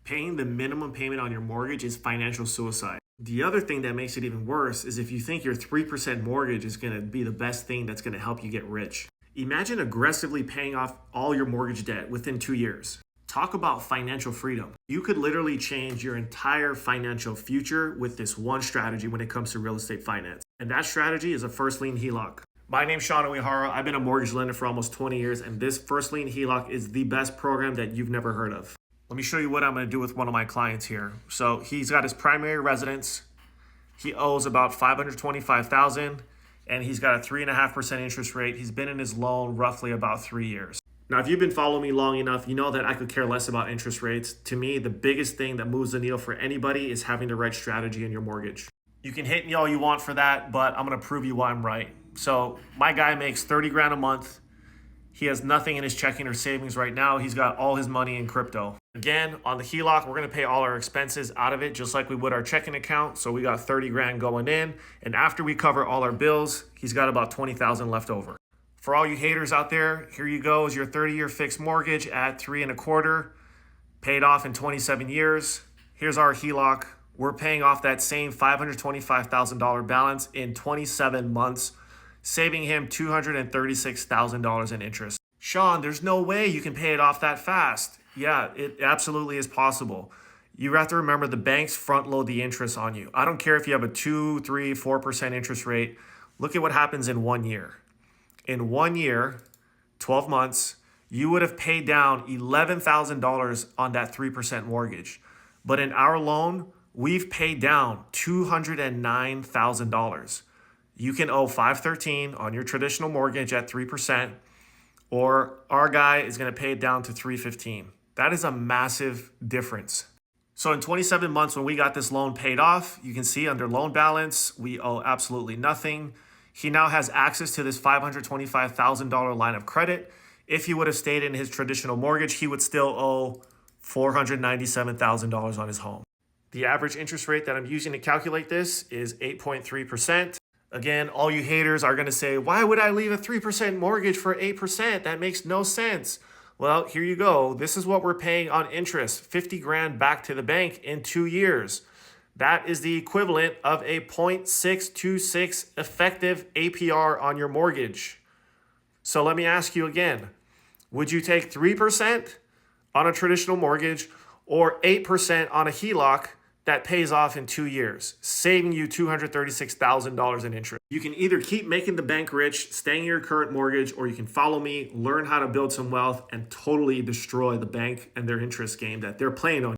Paying the minimum payment on your mortgage is financial suicide. The other thing that makes it even worse is if you think your 3% mortgage is going to be the best thing that's going to help you get rich. Imagine aggressively paying off all your mortgage debt within 2 years. Talk about financial freedom. You could literally change your entire financial future with this one strategy when it comes to real estate finance. And that strategy is a first lien HELOC. My name's Sean Uehara. I've been a mortgage lender for almost 20 years, and this first lien HELOC is the best program that you've never heard of. Let me show you what I'm going to do with one of my clients here. So he's got his primary residence. He owes about $525,000, and he's got a 3.5% interest rate. He's been in his loan roughly about 3 years. Now, if you've been following me long enough, you know that I could care less about interest rates. To me, the biggest thing that moves the needle for anybody is having the right strategy in your mortgage. You can hate me all you want for that, but I'm going to prove you why I'm right. So my guy makes 30 grand a month. He has nothing in his checking or savings right now. He's got all his money in crypto. Again, on the HELOC, we're going to pay all our expenses out of it just like we would our checking account. So we got 30 grand going in. And after we cover all our bills, he's got about 20,000 left over. For all you haters out there, here you go is your 30-year fixed mortgage at 3.25, paid off in 27 years. Here's our HELOC. We're paying off that same $525,000 balance in 27 months, saving him $236,000 in interest. Sean, there's no way you can pay it off that fast. Yeah, it absolutely is possible. You have to remember the banks front load the interest on you. I don't care if you have a 2, 3, 4% interest rate. Look at what happens in 1 year. In 1 year, 12 months, you would have paid down $11,000 on that 3% mortgage. But in our loan, we've paid down $209,000. You can owe $513 on your traditional mortgage at 3%, or our guy is going to pay it down to $315. That is a massive difference. So in 27 months, when we got this loan paid off, you can see under loan balance, we owe absolutely nothing. He now has access to this $525,000 line of credit. If he would have stayed in his traditional mortgage, he would still owe $497,000 on his home. The average interest rate that I'm using to calculate this is 8.3%. Again, all you haters are going to say, why would I leave a 3% mortgage for 8%? That makes no sense. Well, here you go. This is what we're paying on interest, 50 grand back to the bank in 2 years. That is the equivalent of a 0.626 effective APR on your mortgage. So let me ask you again, would you take 3% on a traditional mortgage or 8% on a HELOC that pays off in 2 years, saving you $236,000 in interest? You can either keep making the bank rich, staying in your current mortgage, or you can follow me, learn how to build some wealth, and totally destroy the bank and their interest game that they're playing on.